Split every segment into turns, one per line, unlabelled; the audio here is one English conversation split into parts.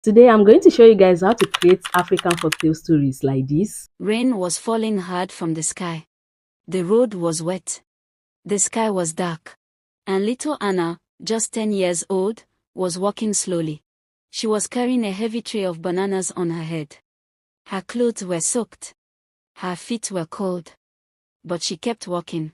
Today I'm going to show you guys how to create African folktale stories like this.
Rain was falling hard from the sky. The road was wet. The sky was dark. And little Anna, just 10 years old, was walking slowly. She was carrying a heavy tray of bananas on her head. Her clothes were soaked. Her feet were cold. But she kept walking.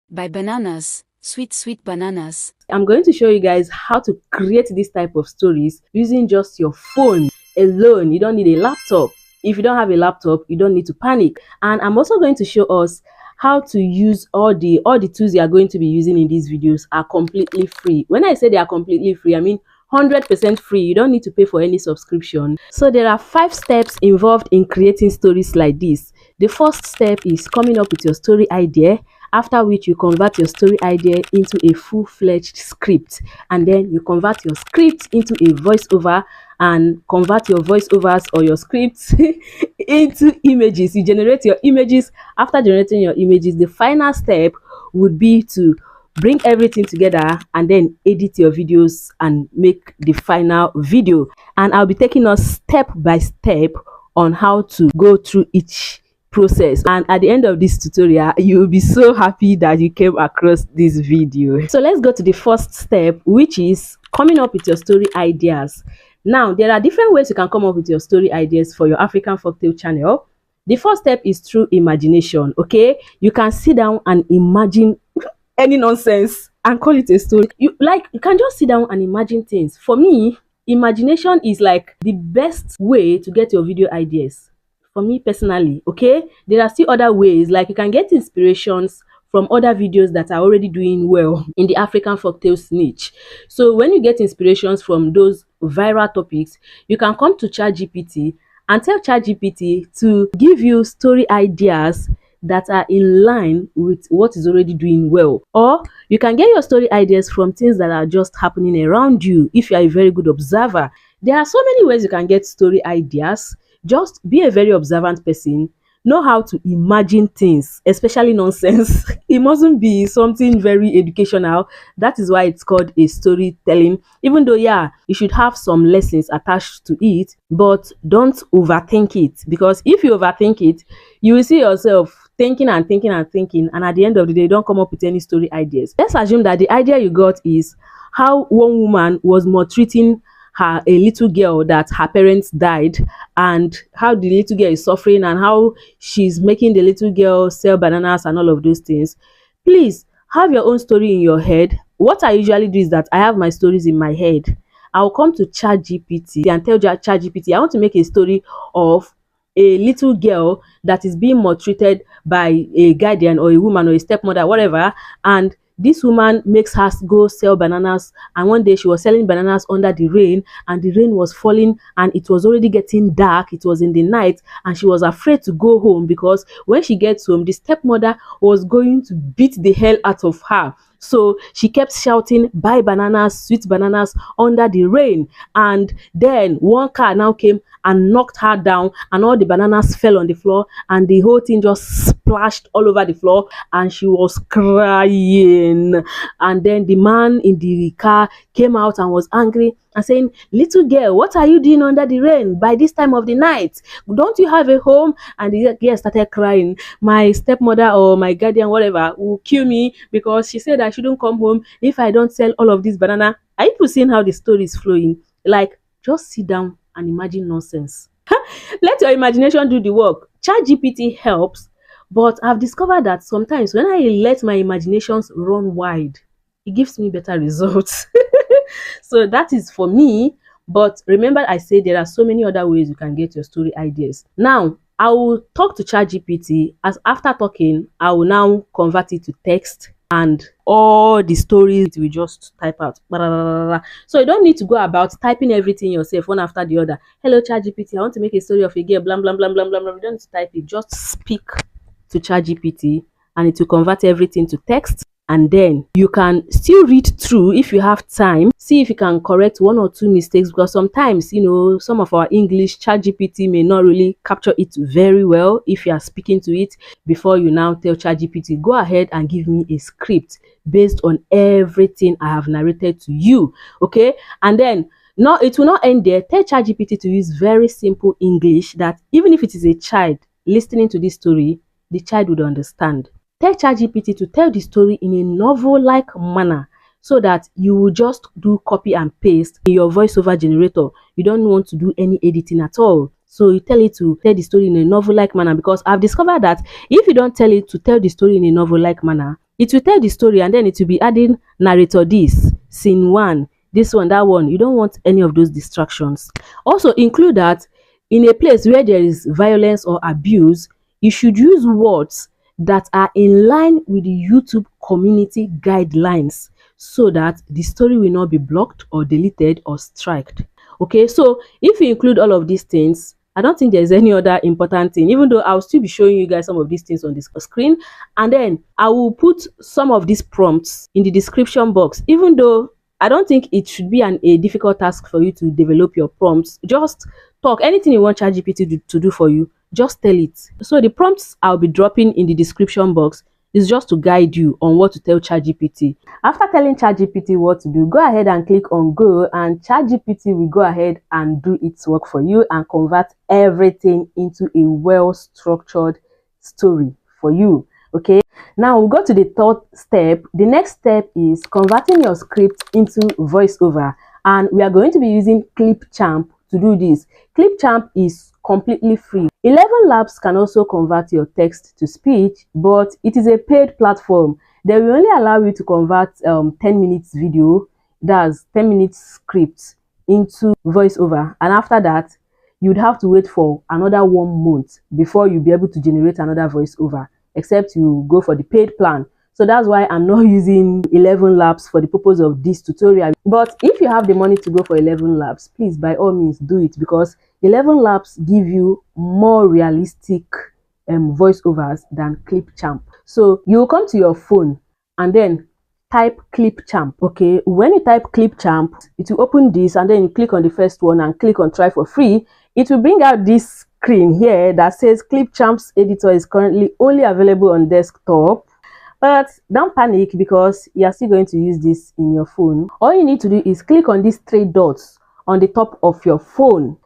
Buy bananas, sweet, sweet bananas.
I'm going to show you guys how to create this type of stories using just your phone alone. You don't need a laptop. If you don't have a laptop, you don't need to panic. And I'm also going to show us how to use all the tools you are going to be using in these videos are completely free. When I say they are completely free, I mean 100% free. You don't need to pay for any subscription. So there are 5 steps involved in creating stories like this. The first step is coming up with your story idea, after which you convert your story idea into a full-fledged script, and then you convert your script into a voiceover and convert your voiceovers or your scripts into images. You generate your images. After generating your images, the final step would be to bring everything together and then edit your videos and make the final video. And I'll be taking us step by step on how to go through each process, and at the end of this tutorial you will be so happy that you came across this video. So let's go to the first step, which is coming up with your story ideas. Now there are different ways you can come up with your story ideas for your African Folktale channel. The first step is through imagination. Okay, you can sit down and imagine any nonsense and call it a story. You can just sit down and imagine things. For me, imagination is like the best way to get your video ideas. For me personally, okay, there are still other ways, like you can get inspirations from other videos that are already doing well in the African folktales niche. So when you get inspirations from those viral topics, you can come to ChatGPT and tell ChatGPT to give you story ideas that are in line with what is already doing well. Or you can get your story ideas from things that are just happening around you if you are a very good observer. There are so many ways you can get story ideas. Just be a very observant person. Know how to imagine things, especially nonsense. It mustn't be something very educational. That is why it's called a storytelling. Even though, yeah, you should have some lessons attached to it, but don't overthink it. Because if you overthink it, you will see yourself thinking and thinking and thinking, and at the end of the day, don't come up with any story ideas. Let's assume that the idea you got is how one woman was maltreating a little girl that her parents died, and how the little girl is suffering and how she's making the little girl sell bananas and all of those things. Please have your own story in your head. What I usually do is that I have my stories in my head. I'll come to ChatGPT and tell ChatGPT I want to make a story of a little girl that is being maltreated by a guardian or a woman or a stepmother, whatever, and this woman makes her go sell bananas, and one day she was selling bananas under the rain, and the rain was falling and it was already getting dark. It was in the night and she was afraid to go home because when she gets home, the stepmother was going to beat the hell out of her. So she kept shouting, "Buy bananas, sweet bananas," under the rain. And then one car now came and knocked her down, and all the bananas fell on the floor, and the whole thing just splashed all over the floor, and she was crying. And then the man in the car came out and was angry and saying, "Little girl, what are you doing under the rain by this time of the night? Don't you have a home?" And the girl started crying. "My stepmother or my guardian, whatever, will kill me because she said I shouldn't come home if I don't sell all of this banana." Are you seeing how the story is flowing? Like, just sit down and imagine nonsense. Let your imagination do the work. ChatGPT helps, but I've discovered that sometimes when I let my imaginations run wide, it gives me better results. So that is for me. But remember, I said there are so many other ways you can get your story ideas. Now, I will talk to ChatGPT. As after talking, I will now convert it to text, and all the stories we just type out. So you don't need to go about typing everything yourself one after the other. "Hello ChatGPT, I want to make a story of a girl, blah blah blah blah blah blah." You don't need to type it. Just speak to ChatGPT and it will convert everything to text. And then you can still read through if you have time, see if you can correct 1 or 2 mistakes, because sometimes, you know, some of our English, ChatGPT may not really capture it very well if you are speaking to it. Before you now tell ChatGPT, "Go ahead and give me a script based on everything I have narrated to you." Okay, and then No, it will not end there. Tell ChatGPT to use very simple English that even if it is a child listening to this story, the child would understand. Tell ChatGPT to tell the story in a novel-like manner so that you will just do copy and paste in your voiceover generator. You don't want to do any editing at all. So you tell it to tell the story in a novel-like manner, because I've discovered that if you don't tell it to tell the story in a novel-like manner, it will tell the story and then it will be adding narrator this, scene one, this one, that one. You don't want any of those distractions. Also include that in a place where there is violence or abuse, you should use words that are in line with the YouTube community guidelines so that the story will not be blocked or deleted or striked. Okay, so if you include all of these things, I don't think there's any other important thing, even though I'll still be showing you guys some of these things on this screen. And then I will put some of these prompts in the description box, even though I don't think it should be a difficult task for you to develop your prompts. Just talk anything you want ChatGPT to do for you. Just tell it. So the prompts I'll be dropping in the description box is just to guide you on what to tell ChatGPT. After telling ChatGPT what to do, go ahead and click on go, and ChatGPT will go ahead and do its work for you and convert everything into a well-structured story for you. Okay, now we'll go to the third step. The next step is converting your script into voiceover, and we are going to be using Clipchamp to do this. Clipchamp is completely free. 11labs can also convert your text to speech, but it is a paid platform. They will only allow you to convert 10 minutes video, that's 10 minutes script, into voiceover, and after that you'd have to wait for another 1 month before you'll be able to generate another voiceover, except you go for the paid plan. So that's why I'm not using 11labs for the purpose of this tutorial. But if you have the money to go for 11labs, please by all means do it, because 11labs give you more realistic voiceovers than Clipchamp. So you will come to your phone and then type Clipchamp. Okay, when you type Clipchamp, it will open this, and then you click on the first one and click on try for free. It will bring out this screen here that says Clipchamp's editor is currently only available on desktop. But don't panic, because you are still going to use this in your phone. All you need to do is click on these 3 dots on the top of your phone.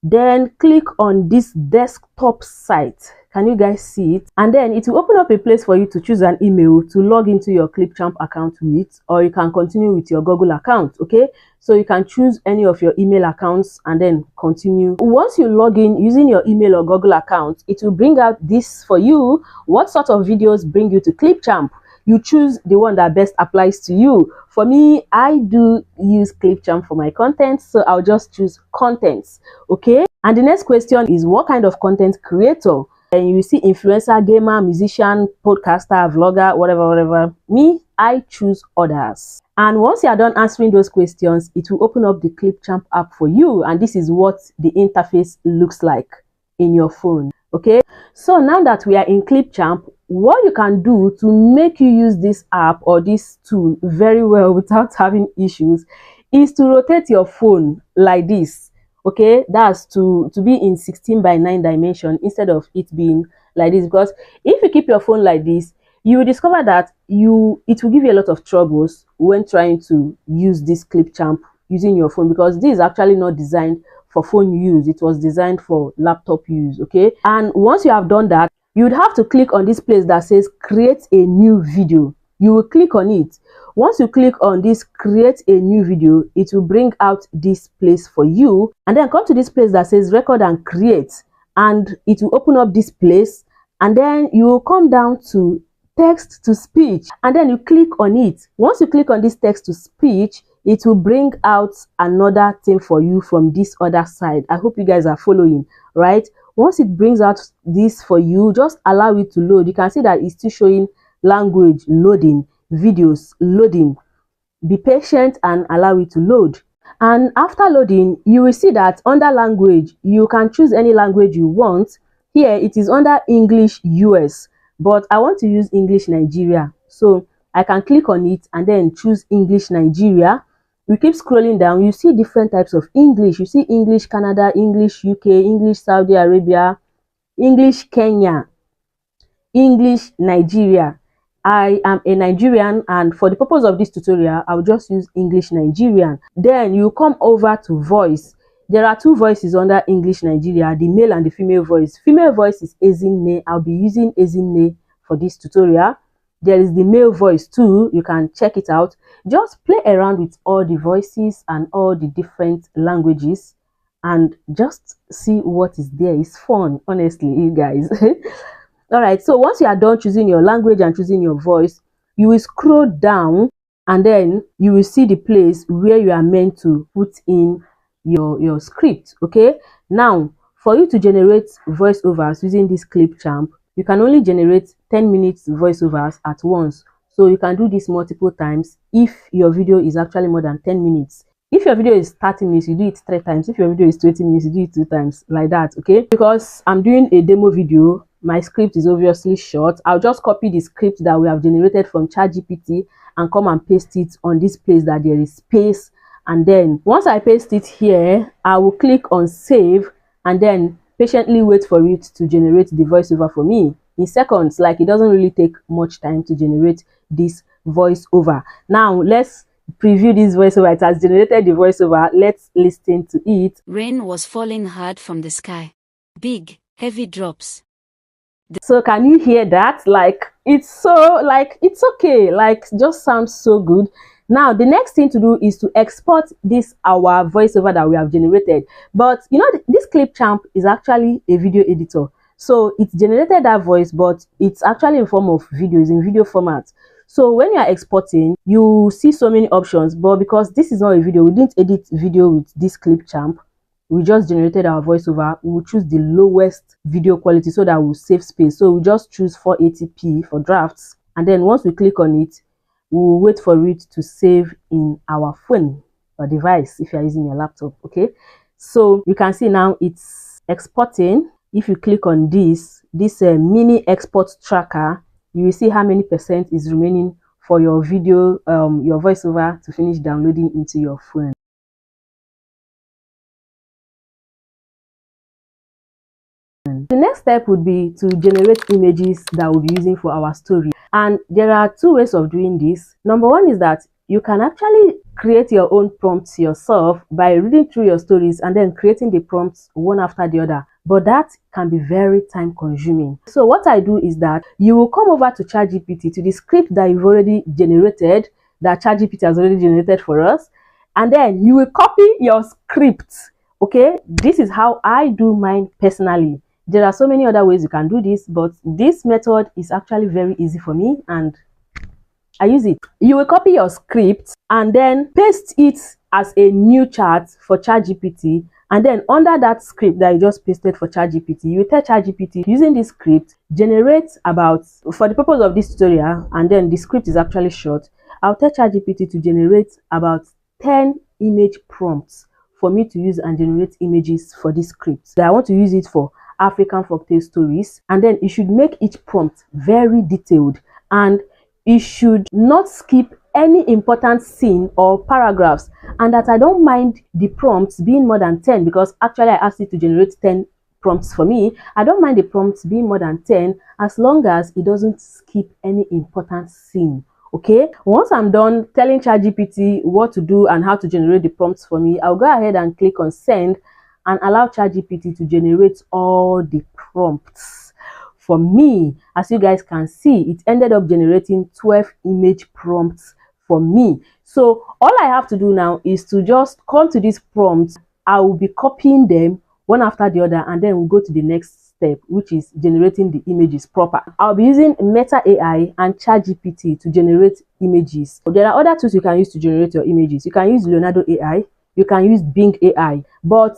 Then click on this desktop site. Can you guys see it? And then it will open up a place for you to choose an email to log into your Clipchamp account with, or you can continue with your Google account. Okay, so you can choose any of your email accounts and then continue. Once you log in using your email or Google account, it will bring out this for you. What sort of videos bring you to Clipchamp? You choose the one that best applies to you. For me, I do use Clipchamp for my content, so I'll just choose contents. Okay, and the next question is what kind of content creator? And you see influencer, gamer, musician, podcaster, vlogger, whatever. Me, I choose others. And once you are done answering those questions, it will open up the Clipchamp app for you, and this is what the interface looks like in your phone. Okay, so now that we are in Clipchamp, what you can do to make you use this app or this tool very well without having issues is to rotate your phone like this. Okay, that's to be in 16:9 dimension instead of it being like this, because if you keep your phone like this, you will discover that it will give you a lot of troubles when trying to use this Clipchamp using your phone, because this is actually not designed for phone use. It was designed for laptop use. Okay, and once you have done that, you would have to click on this place that says create a new video. You will click on it. Once you click on this create a new video, it will bring out this place for you, and then come to this place that says record and create, and it will open up this place, and then you will come down to text to speech, and then you click on it. Once you click on this text to speech, it will bring out another thing for you from this other side. I hope you guys are following, right? Once it brings out this for you, just allow it to load. You can see that it's still showing language loading, videos loading. Be patient and allow it to load. And after loading, you will see that under language, you can choose any language you want. Here it is under English US, but I want to use English Nigeria, so I can click on it and then choose English Nigeria. You keep scrolling down, you see different types of English. You see English Canada, English UK, English Saudi Arabia, English Kenya, English Nigeria. I am a Nigerian, and for the purpose of this tutorial, I'll just use English Nigerian. Then you come over to voice. There are two voices under English Nigeria, the male and the female voice. Female voice is Ezinne. I'll be using Ezinne for this tutorial. There is the male voice too. You can check it out. Just play around with all the voices and all the different languages and just see what is there. It's fun, honestly, you guys. All right, so once you are done choosing your language and choosing your voice, you will scroll down and then you will see the place where you are meant to put in your script. Okay, now for you to generate voiceovers using this Clipchamp, you can only generate 10 minutes voiceovers at once. So you can do this multiple times if your video is actually more than 10 minutes. If your video is 30 minutes, you do it 3 times. If your video is 20 minutes, you do it 2 times, like that. Okay, because I'm doing a demo video, my script is obviously short. I'll just copy the script that we have generated from ChatGPT and come and paste it on this place that there is space. And then once I paste it here, I will click on save and then patiently wait for it to generate the voiceover for me in seconds. Like, it doesn't really take much time to generate this voiceover. Now let's preview this voiceover. It has generated the voiceover. Let's listen to it.
Rain was falling hard from the sky. Big, heavy drops.
So can you hear that? Like, it's so, like, it's okay. Like, just sounds so good. Now the next thing to do is to export this our voiceover that we have generated. But you know, this Clipchamp is actually a video editor. So it's generated that voice, but it's actually in form of videos, in video format. So when you are exporting, you see so many options, but because this is not a video, we didn't edit video with this Clipchamp. We just generated our voiceover. We will choose the lowest video quality so that we'll save space. So we just choose 480p for drafts. And then once we click on it, we'll wait for it to save in our phone or device if you're using your laptop. Okay, so you can see now it's exporting. If you click on this mini export tracker, you will see how many percent is remaining for your video, your voiceover to finish downloading into your phone. The next step would be to generate images that we'll be using for our story. And there are two ways of doing this. Number one is that you can actually create your own prompts yourself by reading through your stories and then creating the prompts one after the other. But that can be very time consuming. So what I do is that you will come over to ChatGPT, to the script that you've already generated, that ChatGPT has already generated for us, and then you will copy your script. Okay, this is how I do mine personally. There are so many other ways you can do this, but this method is actually very easy for me and I use it. You will copy your script and then paste it as a new chat for ChatGPT, and then under that script that you just pasted for ChatGPT, you will tell ChatGPT, using this script, generate about, for the purpose of this tutorial, and then the script is actually short, I'll tell ChatGPT to generate about 10 image prompts for me to use and generate images for this script. So I want to use it for African folktale stories, and then you should make each prompt very detailed, and you should not skip any important scene or paragraphs, and that I don't mind the prompts being more than 10, because actually I asked it to generate 10 prompts for me. I don't mind the prompts being more than 10 as long as it doesn't skip any important scene. Okay, once I'm done telling ChatGPT what to do and how to generate the prompts for me, I'll go ahead and click on send and allow ChatGPT to generate all the prompts for me. As you guys can see, it ended up generating 12 image prompts for me. So all I have to do now is to just come to these prompts. I will be copying them one after the other, and then we'll go to the next step, which is generating the images proper. I'll be using Meta AI and ChatGPT to generate images. There are other tools you can use to generate your images. You can use Leonardo AI, you can use Bing AI, but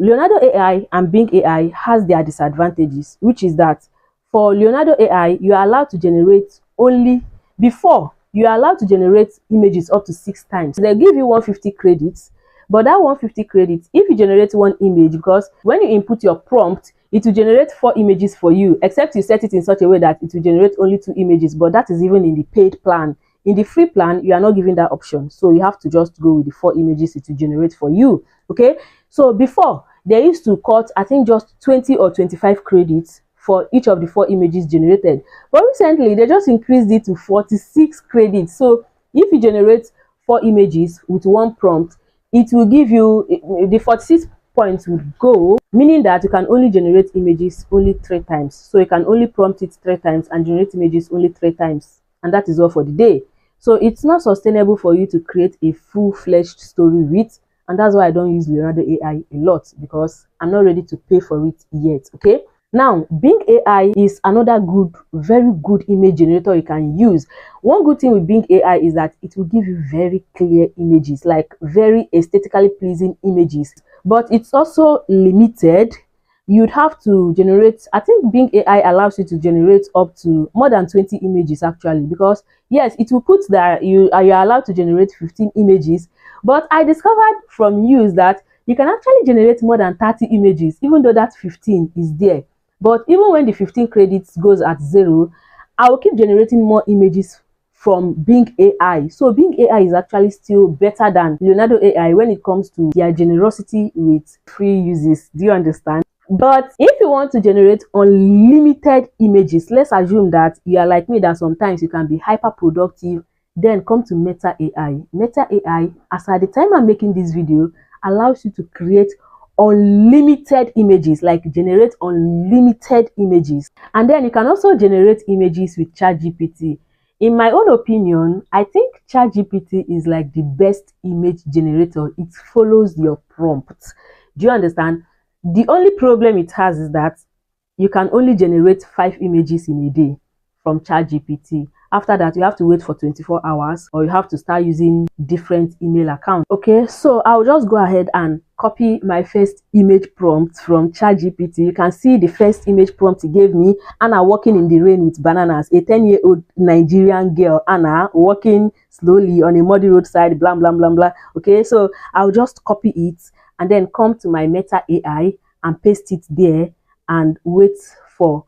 Leonardo AI and Bing AI has their disadvantages, which is that for Leonardo AI, you are allowed to generate only, before, you are allowed to generate images up to 6 times. They give you 150 credits, but that 150 credits, if you generate one image, because when you input your prompt, it will generate 4 images for you, except you set it in such a way that it will generate only 2 images, but that is even in the paid plan. In the free plan, you are not given that option, so you have to just go with the 4 images it will generate for you. Okay, so before, they used to cut, I think, just 20 or 25 credits for each of the 4 images generated. But recently they just increased it to 46 credits. So if you generate 4 images with 1 prompt, it will give you the 46 points would go, meaning that you can only generate images only 3 times. So you can only prompt it 3 times and generate images only 3 times, and that is all for the day. So it's not sustainable for you to create a full-fledged story with, and that's why I don't use Leonardo AI a lot, because I'm not ready to pay for it yet. Okay, now Bing AI is another very good image generator you can use. One good thing with Bing AI is that it will give you very clear images, like very aesthetically pleasing images, but it's also limited. You'd have to generate, I think Bing AI allows you to generate up to more than 20 images actually, because yes, it will put that you're allowed to generate 15 images, but I discovered from use that you can actually generate more than 30 images, even though that 15 is there. But even when the 15 credits goes at 0, I will keep generating more images from Bing AI. So Bing AI is actually still better than Leonardo AI when it comes to their generosity with free uses. Do you understand? But if you want to generate unlimited images, let's assume that you are like me, that sometimes you can be hyper productive, then come to Meta AI. Meta AI, as at the time I'm making this video, allows you to create unlimited images, like generate unlimited images. And then you can also generate images with ChatGPT. In my own opinion, I think ChatGPT is like the best image generator. It follows your prompts. Do you understand? The only problem it has is that you can only generate 5 images in a day from ChatGPT. After that, you have to wait for 24 hours, or you have to start using different email accounts. Okay, so I'll just go ahead and copy my first image prompt from ChatGPT. You can see the first image prompt it gave me: Anna walking in the rain with bananas. A 10-year-old Nigerian girl, Anna, walking slowly on a muddy roadside, blah, blah, blah, blah. Okay, so I'll just copy it and then come to my Meta AI and paste it there and wait for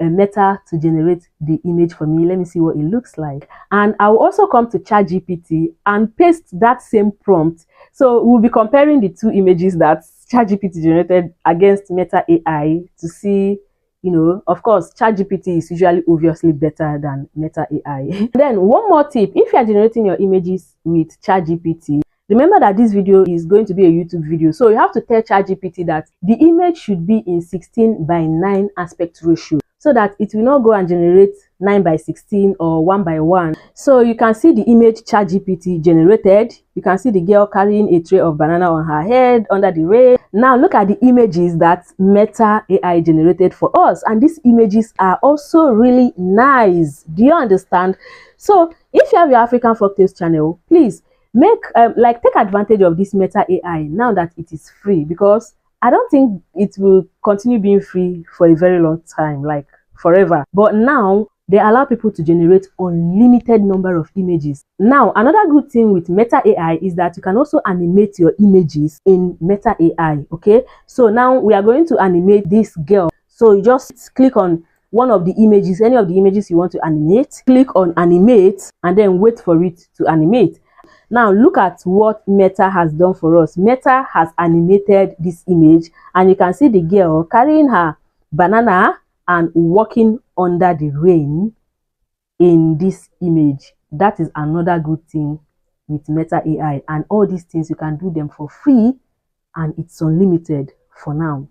Meta to generate the image for me. Let me see what it looks like. And I'll also come to ChatGPT and paste that same prompt. So we'll be comparing the 2 images that ChatGPT generated against Meta AI to see, you know, of course, ChatGPT is usually obviously better than Meta AI. Then one more tip: if you are generating your images with ChatGPT, remember that this video is going to be a YouTube video. So you have to tell ChatGPT that the image should be in 16:9 aspect ratio, so that it will not go and generate 9:16 or 1:1. So you can see the image ChatGPT generated. You can see the girl carrying a tray of banana on her head under the rain. Now look at the images that Meta AI generated for us, and these images are also really nice. Do you understand? So if you have your African Folktales channel, please make take advantage of this Meta AI now that it is free, because I don't think it will continue being free for a very long time, like forever. But now they allow people to generate unlimited number of images. Now another good thing with Meta AI is that you can also animate your images in Meta AI. Okay, so now we are going to animate this girl. So you just click on one of the images, any of the images you want to animate, click on animate, and then wait for it to animate. Now look at what Meta has done for us. Meta has animated this image, and you can see the girl carrying her banana and walking under the rain in this image. That is another good thing with Meta AI, and all these things you can do them for free, and it's unlimited for now.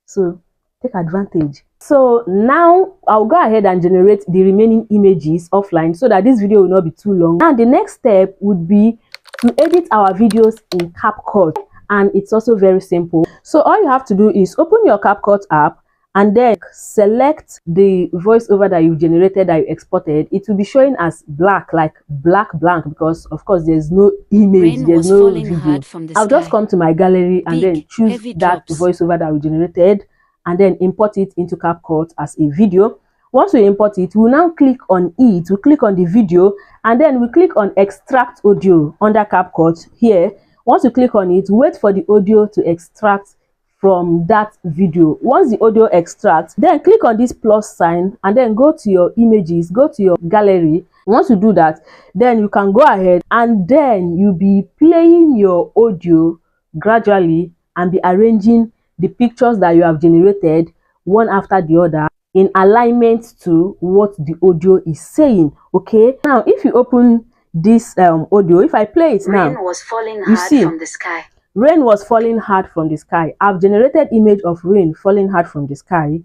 So take advantage. So now I'll go ahead and generate the remaining images offline so that this video will not be too long. Now the next step would be to edit our videos in CapCut, and it's also very simple. So all you have to do is open your CapCut app and then select the voiceover that you generated, that you exported. It will be showing as black, like black blank, because of course there's no image, there's no video. I'll just come to my gallery and then choose that voiceover that we generated, and then import it into CapCut as a video. Once we import it, we'll now click on it, we'll click on the video, and then we click on extract audio under CapCut here. Once you click on it, wait for the audio to extract from that video. Once the audio extracts, then click on this plus sign and then go to your images, go to your gallery. Once you do that, then you can go ahead and then you'll be playing your audio gradually and be arranging the pictures that you have generated one after the other in alignment to what the audio is saying. Okay, now if you open this audio, if I play it now,
rain was falling
you
hard
see
from the sky.
Rain was falling hard from the sky. I've generated image of rain falling hard from the sky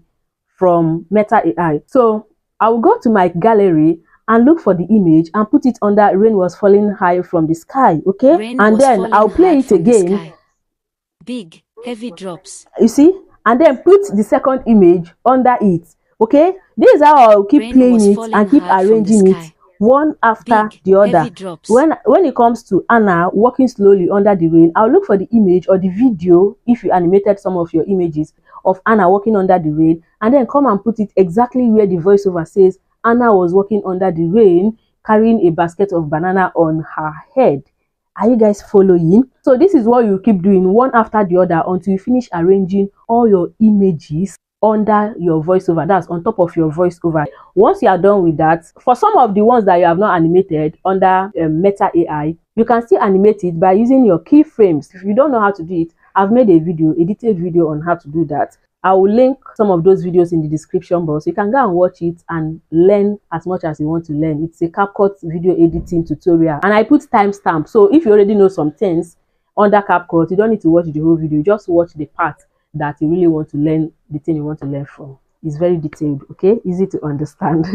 from Meta AI. So I will go to my gallery and look for the image and put it under rain was falling high from the sky. Okay,
Rain
and
was
then
falling
I'll play
hard
it
from the
again.
sky. Big, heavy drops.
You see, and then put the second image under it. Okay, this is how I'll keep
Rain
playing
was
it
falling
and keep
hard from the
arranging it
sky.
one after
Big,
the other.
heavy drops.
When it comes to Anna walking slowly under the rain, I'll look for the image or the video, if you animated some of your images of Anna walking under the rain, and then come and put it exactly where the voiceover says Anna was walking under the rain carrying a basket of banana on her head. Are you guys following? So this is what you keep doing one after the other until you finish arranging all your images under your voiceover, that's on top of your voiceover. Once you are done with that, for some of the ones that you have not animated under Meta AI, you can still animate it by using your keyframes. If you don't know how to do it, I've made a detailed video on how to do that. I will link some of those videos in the description box. You can go and watch it and learn as much as you want to learn. It's a CapCut video editing tutorial, and I put timestamp. So if you already know some things under CapCut, you don't need to watch the whole video. Just watch the part that you really want to learn, the thing you want to learn from. It's very detailed, okay, easy to understand.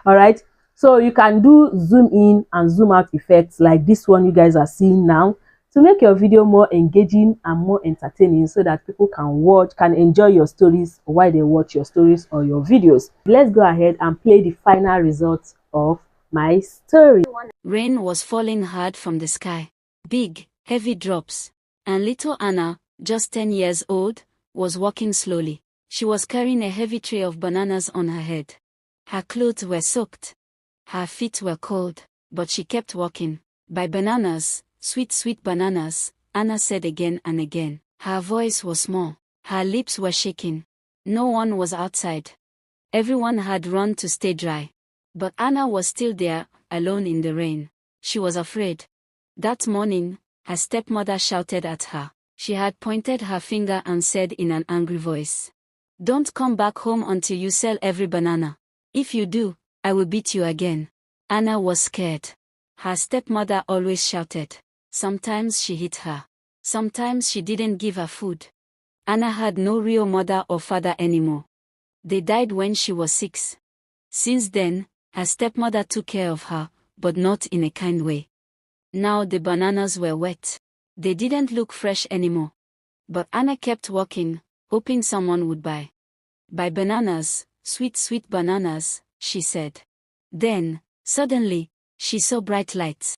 All right, so you can do zoom in and zoom out effects like this one you guys are seeing now to make your video more engaging and more entertaining, so that people can enjoy your stories while they watch your stories or your videos. Let's go ahead and play the final results of my story.
Rain was falling hard from the sky. Big, heavy drops. And little Anna, just 10 years old, was walking slowly. She was carrying a heavy tray of bananas on her head. Her clothes were soaked. Her feet were cold, but she kept walking. Buy bananas, sweet, sweet bananas, Anna said again and again. Her voice was small. Her lips were shaking. No one was outside. Everyone had run to stay dry. But Anna was still there, alone in the rain. She was afraid. That morning, her stepmother shouted at her. She had pointed her finger and said in an angry voice, "Don't come back home until you sell every banana. If you do, I will beat you again." Anna was scared. Her stepmother always shouted. Sometimes she hit her. Sometimes she didn't give her food. Anna had no real mother or father anymore. They died when she was 6. Since then, her stepmother took care of her, but not in a kind way. Now the bananas were wet. They didn't look fresh anymore. But Anna kept walking, hoping someone would buy. "Buy bananas, sweet, sweet bananas," she said. Then, suddenly, she saw bright lights.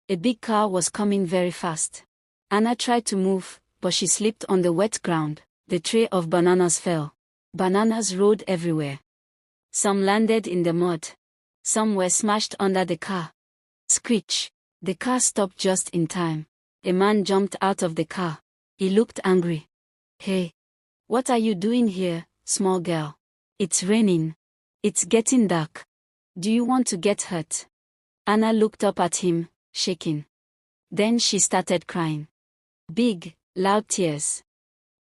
A big car was coming very fast. Anna tried to move, but she slipped on the wet ground. The tray of bananas fell. Bananas rolled everywhere. Some landed in the mud. Some were smashed under the car. Screech! The car stopped just in time. A man jumped out of the car. He looked angry. "Hey! What are you doing here, small girl? It's raining. It's getting dark. Do you want to get hurt?" Anna looked up at him, shaking. Then she started crying. Big, loud tears.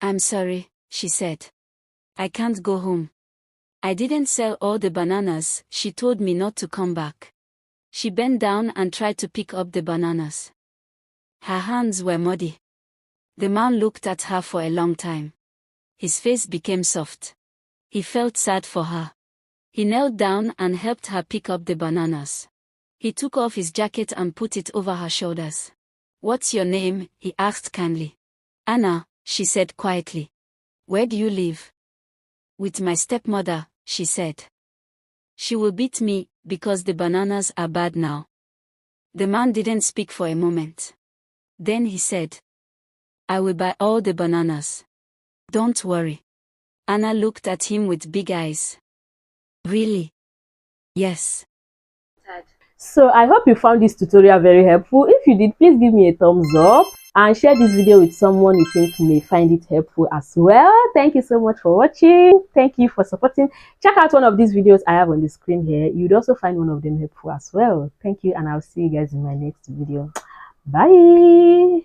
"I'm sorry," she said. "I can't go home. I didn't sell all the bananas. She told me not to come back." She bent down and tried to pick up the bananas. Her hands were muddy. The man looked at her for a long time. His face became soft. He felt sad for her. He knelt down and helped her pick up the bananas. He took off his jacket and put it over her shoulders. "What's your name?" he asked kindly. "Anna," she said quietly. "Where do you live?" "With my stepmother," she said. "She will beat me, because the bananas are bad now." The man didn't speak for a moment. Then he said, "I will buy all the bananas. Don't worry." Anna looked at him with big eyes. "Really?" "Yes."
So I hope you found this tutorial very helpful. If you did, please give me a thumbs up and share this video with someone you think may find it helpful as well. Thank you so much for watching. Thank you for supporting. Check out one of these videos I have on the screen here. You'd also find one of them helpful as well. Thank you, and I'll see you guys in my next video. Bye.